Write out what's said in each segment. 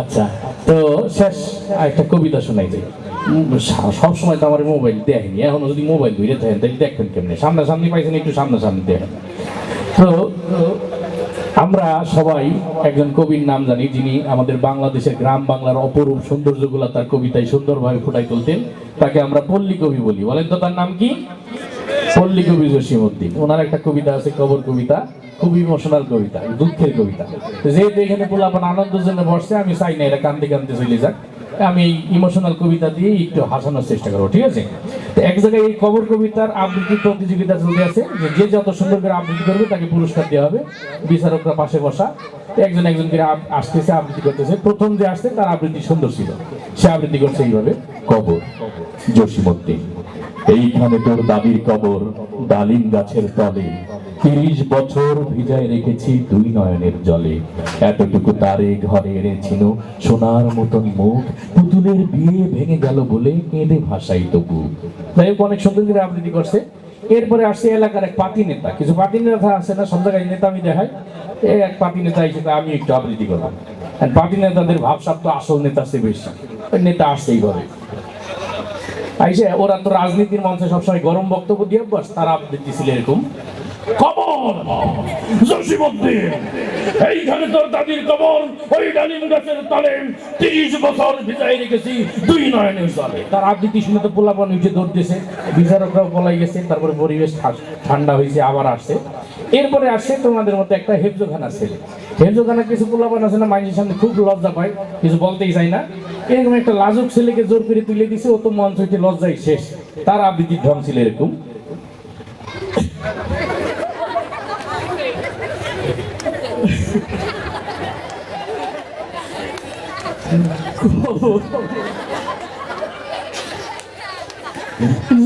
আচ্ছা, তো শেষ একটা কবিতা শোনাই যাই। সবসময় তো আমার মোবাইল দেখেনি, এখনো যদি মোবাইল ধরে থাকেন তাহলে দেখবেন কেমনি? সামনাসামনি পাইছেন, একটু সামনাসামনি দেখেন। তো আমরা সবাই একজন কবির নাম জানি, যিনি আমাদের বাংলাদেশের গ্রাম বাংলার অপরূপ সৌন্দর্যগুলো তার কবিতায় সুন্দরভাবে ফুটাই তুলতেন। তাকে আমরা পল্লী কবি বলি। বলেন তো তার নাম কি? পল্লী কবি জসিমউদ্দিন। ওনার একটা কবিতা আছে, কবর কবিতা, খুব ইমোশনাল কবিতা, দুঃখের কবিতা। যেহেতু এখানে পোলাপান আনন্দের জন্য বসছে, আমি চাই না এটা কান্দে কান্দে চলে যাক। আমি এই ইমোশনাল কবিতা দিয়ে একটু হাসানোর চেষ্টা করবো, ঠিক আছে? তো এক জায়গায় এই কবর কবিতার আবৃত্তি প্রতিযোগিতা চলতে আছে, যে যত সুন্দর করে আবৃত্তি করবে তাকে পুরস্কার দেওয়া হবে। বিচারকরা পাশে বসা, একজন একজন করে আসতেছে, আবৃত্তি করতেছে। প্রথম যে আসছে তার আবৃত্তি সুন্দর ছিল, সে আবৃত্তি করছে এইভাবে: কবর জসিমউদ্দিন, এইখানে তোর দাদির কবর, ডালিম গাছের তলে, 30 বছর ভিজায় রেখেছি দুই নয়নের জলে। এতটুকু তারে ঘরে এনেছিল সোনার মতন মুখ, পুতুলের বিয়ে ভেঙে গেল বলে কেঁদে ভাসাই তবু। যাই হোক, অনেক সুন্দর করে আবৃত্তি করছে। এরপরে আসছে এলাকার এক পাতি নেতা। কিছু পাতি নেতা আছে না, সব জায়গায় নেতা আমি দেখাই, এক পাতি নেতা হিসেবে আমি একটু আবৃত্তি করলাম। পাতি নেতাদের ভাবসাব তো আসল নেতা সে বেশি, নেতা আসতেই করে। আইসে ওরা তো রাজনীতির মঞ্চে সবসময় গরম বক্তব্য দিয়ে অভ্যাস। তারা আবৃত্তি ছিল এরকম: কবর জসিমউদ্দিন, এইখানে তোর দাদির কবর, ওই ডালিম গাছের তলে, 30 বছর ভিজাই রেখেছি দুই নয়নের জলে। তার আবৃত্তি শুনে তো পোলাপান উঠে দৌড় দিয়েছে, বিচারকরাও পলাই গেছে। তারপরে পরিবেশ ঠান্ডা হয়েছে, আবার আসছে। এরপরে আসছে তোমাদের মতো একটা হেফজোখানা ছেলে। হেফজোখানা কিছু পোলাপান আছে না, মানুষের সামনে খুব লজ্জা পায়, কিছু বলতেই চাই না। এরকম একটা লাজুক ছেলেকে জোর করে তুলে দিছে, ও তো মঞ্চ হইতে লজ্জাই শেষ। তার আবৃত্তির ঢং ছিল এরকম: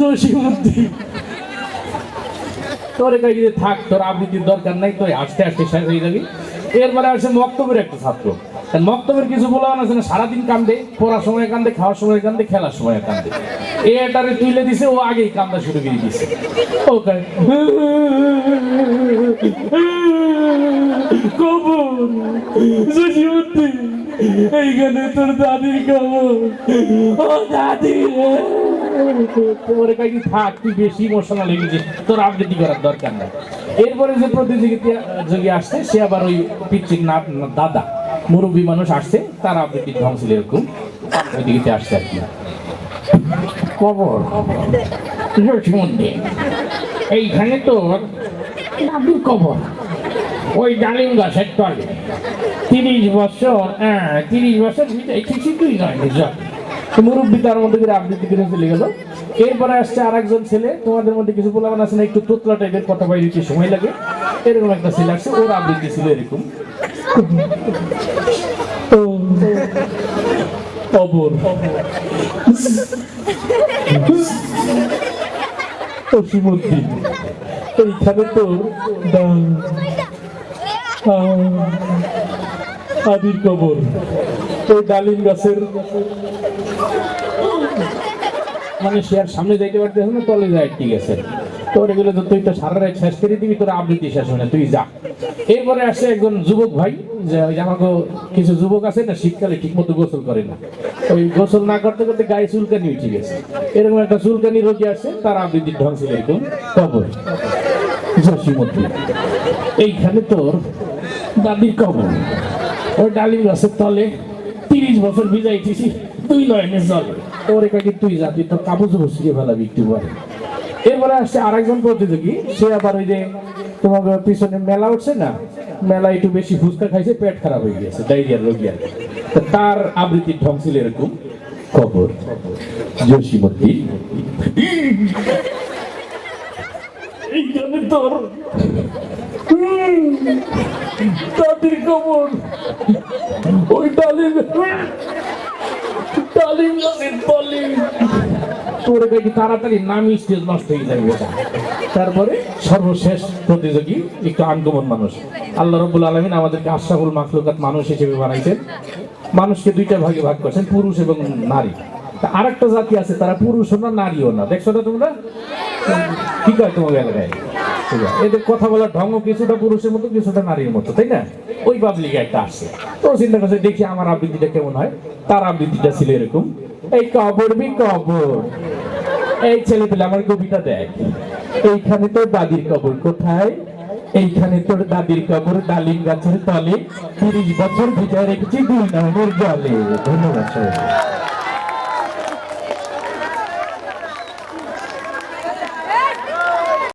জসিমউদ্দিন, তোর কাছে থাক, তোর আবৃত্তির দরকার নাই, তুই আস্তে আস্তে শেষ হয়ে যাবি। এরপরে আসে মক্তবের একটা ছাত্র। মক্তবের কিছু বলা আছে না, সারাদিন কান্দে, পড়ার সময় কান্দে, খাওয়ার সময় কান্দে, খেলার সময় কান্দে। এটারে তুলে দিছে, ও আগেই কান্দা শুরু করে দিছে। ওকে কবর জসিমউদ্দিন, এইখানে তোর দাদির কবর, ও দাদি। তোরে কাছে থাক, তুই বেশি ইমোশনাল হয়ে গেছিস, তোর আবৃত্তি করার দরকার নাই। এরপরে যে প্রতিযোগী আসছে, সে আবার ওই পিচ্চির দাদা, মুরব্বী মানুষ আসছে, তার আবৃত্তির ঢং ছিল এরকম। ওইদিকে আসছে আর কি: কবর জসিমউদ্দিন, এইখানে তোর দাদির কবর, ওই ডালিম গাছের তলে, 30 বছর 30 বছর কিছু তুই নয়। মুরব্বী তার মধ্যে করে আবৃত্তি করে চলে গেল। এরপরে আসছে আর একজন ছেলে। তোমাদের মধ্যে কিছু পোলাপান আছে না, একটু তোতলা টাইপের, কথা বলে দিতে সময় লাগে, এরকম একটা ছেলে আসছে। ওর আবৃত্তি ছিল এরকম: কবর জসিমউদ্দিন, এইখানে তো দাদির কবর, ওই ডালিম গাছের। মানে সে আর সামনে যাইতে পারতেছে না, তলে যায়, ঠিক আছে? তোর এগুলো তো তুই তো সারা রাত শেষ করে দিবি, তোর আবৃত্তি শেষ হয় না, তুই যা। এরপরে আসছে একজন যুবক ভাই, যে আমাকে কিছু যুবক আছে না, শীতকালে ঠিক মতো গোসল করে না, ওই গোসল না করতে করতে গায়ে চুলকানি উঠে গেছে। এরকম একটা চুলকানি রোগী আসছে, তার আবৃত্তির ঢং ছিল এরকম: কবর জসিমউদ্দিন, এইখানে তোর দাদির কবর, ওই ডালিম গাছের তলে, 30 বছর ভিজাইতেছি দুই নয়নের জলে। তোর একাকি তুই যাবি, তোর কাপড় ছিঁড়ে ফেলাবি একটু পরে। এরপরে আসছে আরেকজন প্রতিযোগী, সে আবার ওই যে তোমার পিছনে মেলা উঠছে না, মেলা একটু বেশি ফুচকা খাইছে, পেট খারাপ হয়ে গেছে, ডায়রিয়ার রোগী আর কি। তার আবৃত্তির ঢং ছিল এরকম: কবর জসিমউদ্দিন, এইখানে তোর দাদির কবর, ওই ডালিম গাছের তলে। তোরে দেখি তাড়াতাড়ি নামি, স্টেজ নষ্ট হয়ে যাবে। তারপরে সর্বশেষ প্রতিযোগী একটু আনকমন মানুষ। আল্লাহ রাব্বুল আলামিন আমাদেরকে আশরাফুল মাখলুকাত মানুষ হিসেবে বানাইছেন। মানুষকে দুইটা ভাগে ভাগ করেছেন, পুরুষ এবং নারী। আরেকটা জাতি আছে, তারা পুরুষও না নারীও না। দেখছো না তোমরা? কি কয় তোমার এলাকায়? এদের কথা বলার ঢঙ্গ কিছুটা পুরুষের মতো কিছুটা নারীর মতো, তাই না? ওই পাবলিকে একটা আসছে, তো চিন্তা করছে দেখি আমার আবৃত্তিটা কেমন হয়। তার আবৃত্তিটা ছিল এরকম, এই কবর বি কবর, এই ছেলে পেলে আমার কবিতা দেখ, এইখানে তোর দাদির কবর কোথায়, এইখানে তোর দাদির কবর ডালিম গাছের তলে, 30 বছর ভিজায় রেখেছি 2 নয়নের জলে। ধন্যবাদ সবাই।